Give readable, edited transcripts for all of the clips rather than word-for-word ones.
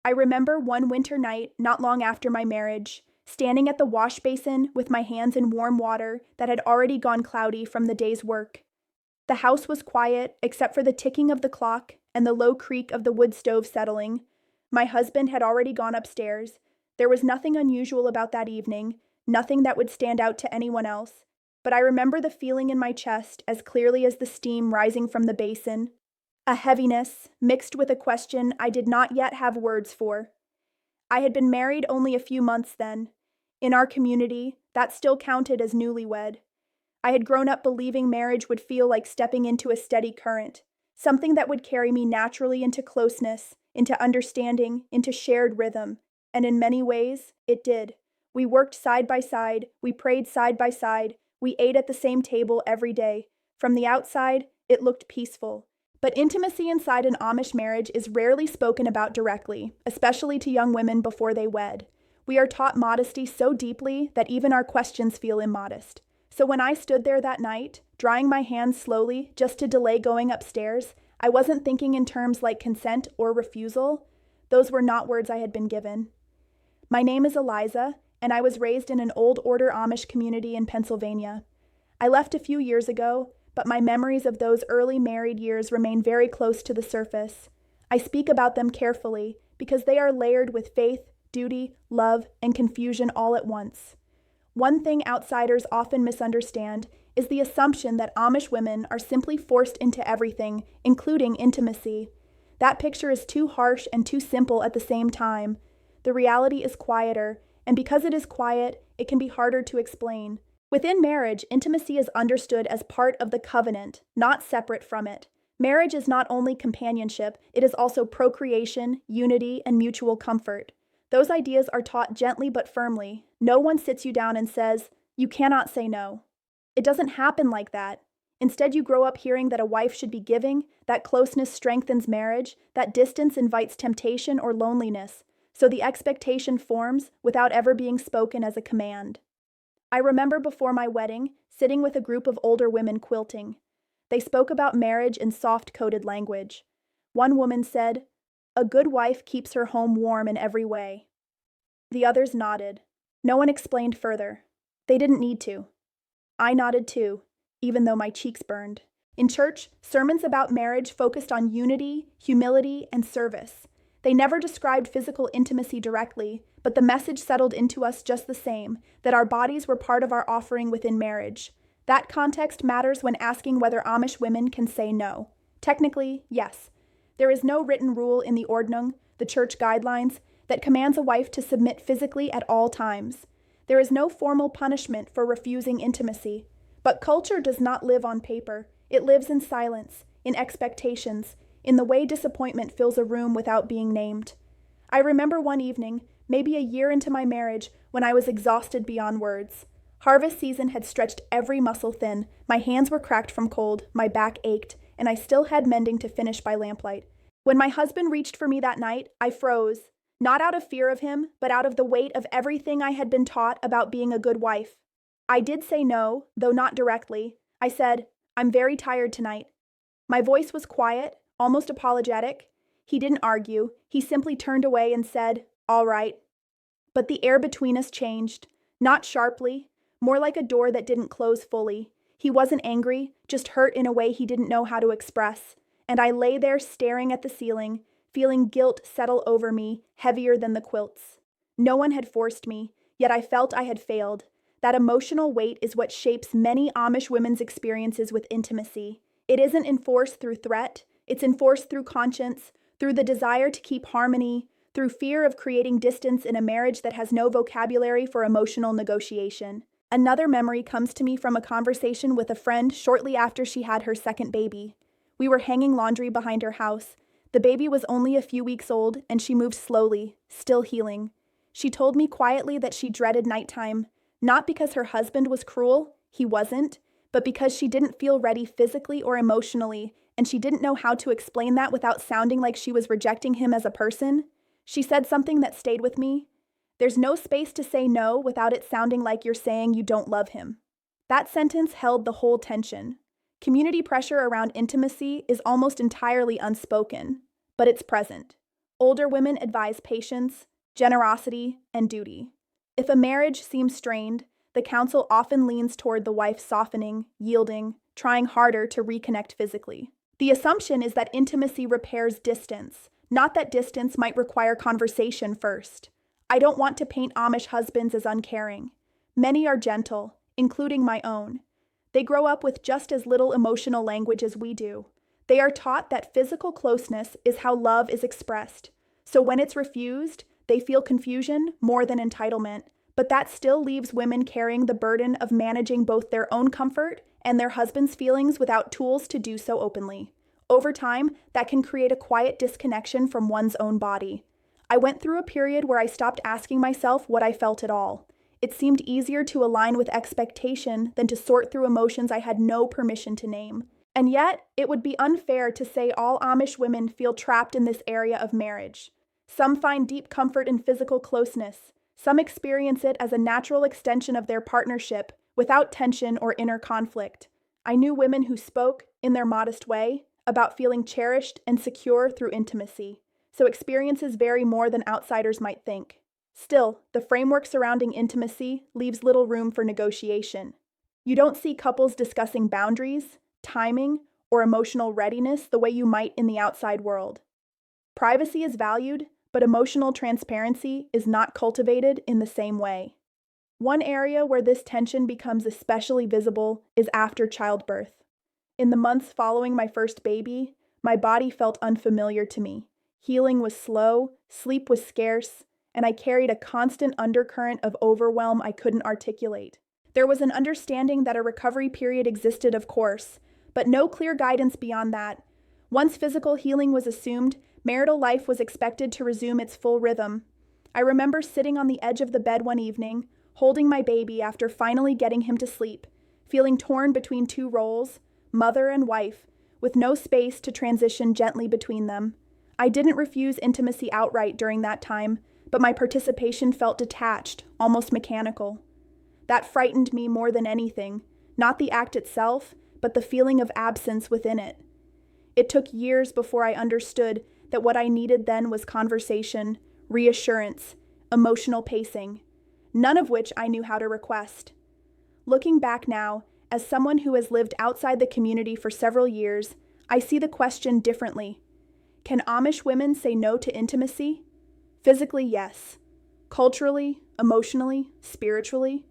I remember one winter night not long after my marriage, standing at the wash basin with my hands in warm water that had already gone cloudy from the day's work. The house was quiet except for the ticking of the clock and the low creak of the wood stove settling. My husband had already gone upstairs. There was nothing unusual about that evening, nothing that would stand out to anyone else, but I remember the feeling in my chest as clearly as the steam rising from the basin. A heaviness, mixed with a question I did not yet have words for. I had been married only a few months then. In our community, that still counted as newlywed. I had grown up believing marriage would feel like stepping into a steady current, something that would carry me naturally into closeness, into understanding, into shared rhythm, and in many ways, it did. We worked side by side, we prayed side by side, we ate at the same table every day. From the outside, it looked peaceful. But intimacy inside an Amish marriage is rarely spoken about directly, especially to young women before they wed. We are taught modesty so deeply that even our questions feel immodest. So when I stood there that night, drying my hands slowly just to delay going upstairs, I wasn't thinking in terms like consent or refusal. Those were not words I had been given. My name is Eliza, and I was raised in an Old Order Amish community in Pennsylvania. I left a few years ago, but my memories of those early married years remain very close to the surface. I speak about them carefully because they are layered with faith, duty, love, and confusion all at once. One thing outsiders often misunderstand is the assumption that Amish women are simply forced into everything, including intimacy. That picture is too harsh and too simple at the same time. The reality is quieter, and because it is quiet, it can be harder to explain. Within marriage, intimacy is understood as part of the covenant, not separate from it. Marriage is not only companionship, it is also procreation, unity, and mutual comfort. Those ideas are taught gently but firmly. No one sits you down and says, "You cannot say no." It doesn't happen like that. Instead, you grow up hearing that a wife should be giving, that closeness strengthens marriage, that distance invites temptation or loneliness, so the expectation forms without ever being spoken as a command. I remember before my wedding, sitting with a group of older women quilting. They spoke about marriage in soft-coded language. One woman said, "A good wife keeps her home warm in every way." The others nodded. No one explained further. They didn't need to. I nodded too, even though my cheeks burned. In church, sermons about marriage focused on unity, humility, and service. They never described physical intimacy directly, but the message settled into us just the same, that our bodies were part of our offering within marriage. That context matters when asking whether Amish women can say no. Technically, yes. There is no written rule in the Ordnung, the church guidelines, that commands a wife to submit physically at all times. There is no formal punishment for refusing intimacy. But culture does not live on paper. It lives in silence, in expectations, in the way disappointment fills a room without being named. I remember one evening, maybe a year into my marriage, when I was exhausted beyond words. Harvest season had stretched every muscle thin, my hands were cracked from cold, my back ached, and I still had mending to finish by lamplight. When my husband reached for me that night, I froze, not out of fear of him, but out of the weight of everything I had been taught about being a good wife. I did say no, though not directly. I said, "I'm very tired tonight." My voice was quiet, almost apologetic. He didn't argue. He simply turned away and said, "All right." But the air between us changed, not sharply, more like a door that didn't close fully. He wasn't angry, just hurt in a way he didn't know how to express. And I lay there staring at the ceiling, feeling guilt settle over me, heavier than the quilts. No one had forced me, yet I felt I had failed. That emotional weight is what shapes many Amish women's experiences with intimacy. It isn't enforced through threat, it's enforced through conscience, through the desire to keep harmony, through fear of creating distance in a marriage that has no vocabulary for emotional negotiation. Another memory comes to me from a conversation with a friend shortly after she had her second baby. We were hanging laundry behind her house. The baby was only a few weeks old, and she moved slowly, still healing. She told me quietly that she dreaded nighttime, not because her husband was cruel, he wasn't, but because she didn't feel ready physically or emotionally, and she didn't know how to explain that without sounding like she was rejecting him as a person. She said something that stayed with me. "There's no space to say no without it sounding like you're saying you don't love him." That sentence held the whole tension. Community pressure around intimacy is almost entirely unspoken, but it's present. Older women advise patience, generosity, and duty. If a marriage seems strained, the counsel often leans toward the wife softening, yielding, trying harder to reconnect physically. The assumption is that intimacy repairs distance, not that distance might require conversation first. I don't want to paint Amish husbands as uncaring. Many are gentle, including my own. They grow up with just as little emotional language as we do. They are taught that physical closeness is how love is expressed. So when it's refused, they feel confusion more than entitlement. But that still leaves women carrying the burden of managing both their own comfort and their husband's feelings without tools to do so openly. Over time, that can create a quiet disconnection from one's own body. I went through a period where I stopped asking myself what I felt at all. It seemed easier to align with expectation than to sort through emotions I had no permission to name. And yet, it would be unfair to say all Amish women feel trapped in this area of marriage. Some find deep comfort in physical closeness. Some experience it as a natural extension of their partnership, without tension or inner conflict. I knew women who spoke, in their modest way, about feeling cherished and secure through intimacy. So experiences vary more than outsiders might think. Still, the framework surrounding intimacy leaves little room for negotiation. You don't see couples discussing boundaries, timing, or emotional readiness the way you might in the outside world. Privacy is valued, but emotional transparency is not cultivated in the same way. One area where this tension becomes especially visible is after childbirth. In the months following my first baby, my body felt unfamiliar to me. Healing was slow, sleep was scarce, and I carried a constant undercurrent of overwhelm I couldn't articulate. There was an understanding that a recovery period existed, of course, but no clear guidance beyond that. Once physical healing was assumed, marital life was expected to resume its full rhythm. I remember sitting on the edge of the bed one evening, holding my baby after finally getting him to sleep, feeling torn between two roles, mother and wife, with no space to transition gently between them. I didn't refuse intimacy outright during that time, but my participation felt detached, almost mechanical. That frightened me more than anything, not the act itself, but the feeling of absence within it. It took years before I understood that what I needed then was conversation, reassurance, emotional pacing, none of which I knew how to request. Looking back now, as someone who has lived outside the community for several years, I see the question differently. Can Amish women say no to intimacy? Physically, yes. Culturally, emotionally, spiritually,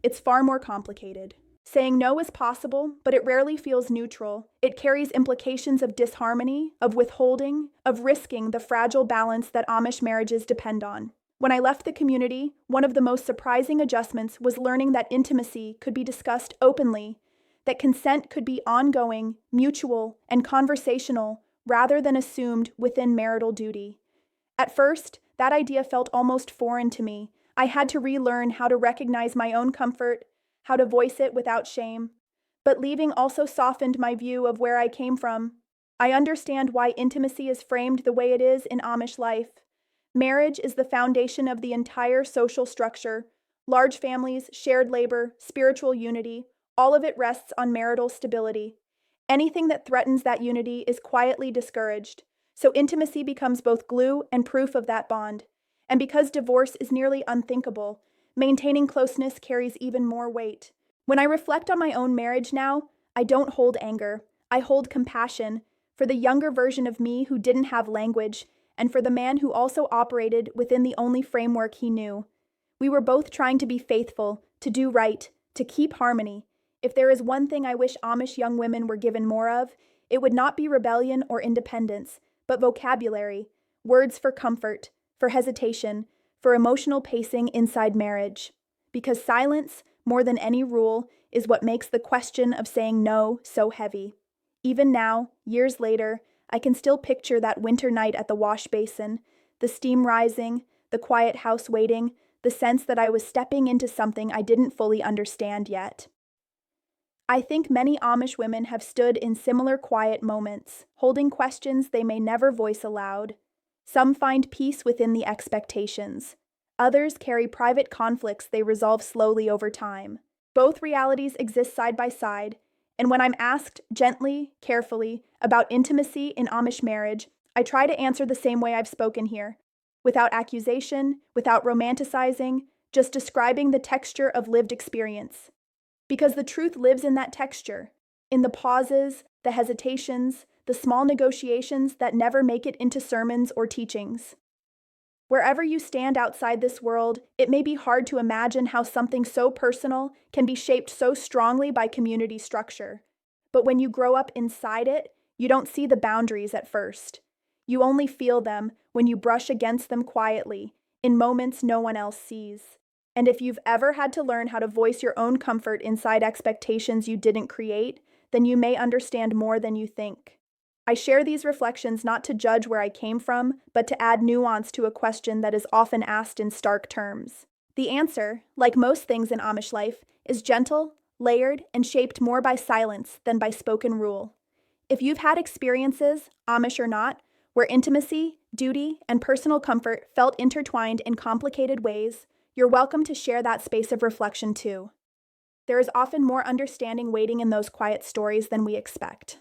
it's far more complicated. Saying no is possible, but it rarely feels neutral. It carries implications of disharmony, of withholding, of risking the fragile balance that Amish marriages depend on. When I left the community, one of the most surprising adjustments was learning that intimacy could be discussed openly, that consent could be ongoing, mutual, and conversational, rather than assumed within marital duty. At first, that idea felt almost foreign to me. I had to relearn how to recognize my own comfort, how to voice it without shame. But leaving also softened my view of where I came from. I understand why intimacy is framed the way it is in Amish life. Marriage is the foundation of the entire social structure. Large families, shared labor, spiritual unity, all of it rests on marital stability. Anything that threatens that unity is quietly discouraged. So intimacy becomes both glue and proof of that bond. And because divorce is nearly unthinkable, maintaining closeness carries even more weight. When I reflect on my own marriage now, I don't hold anger. I hold compassion for the younger version of me who didn't have language, and for the man who also operated within the only framework he knew. We were both trying to be faithful, to do right, to keep harmony. If there is one thing I wish Amish young women were given more of, it would not be rebellion or independence, but vocabulary, words for comfort, for hesitation, for emotional pacing inside marriage. Because silence, more than any rule, is what makes the question of saying no so heavy. Even now, years later, I can still picture that winter night at the wash basin, the steam rising, the quiet house waiting, the sense that I was stepping into something I didn't fully understand yet. I think many Amish women have stood in similar quiet moments, holding questions they may never voice aloud. Some find peace within the expectations. Others carry private conflicts they resolve slowly over time. Both realities exist side by side, and when I'm asked gently, carefully, about intimacy in Amish marriage, I try to answer the same way I've spoken here, without accusation, without romanticizing, just describing the texture of lived experience. Because the truth lives in that texture, in the pauses, the hesitations, the small negotiations that never make it into sermons or teachings. Wherever you stand outside this world, it may be hard to imagine how something so personal can be shaped so strongly by community structure. But when you grow up inside it, you don't see the boundaries at first. You only feel them when you brush against them quietly, in moments no one else sees. And if you've ever had to learn how to voice your own comfort inside expectations you didn't create, then you may understand more than you think. I share these reflections not to judge where I came from, but to add nuance to a question that is often asked in stark terms. The answer, like most things in Amish life, is gentle, layered, and shaped more by silence than by spoken rule. If you've had experiences, Amish or not, where intimacy, duty, and personal comfort felt intertwined in complicated ways, you're welcome to share that space of reflection too. There is often more understanding waiting in those quiet stories than we expect.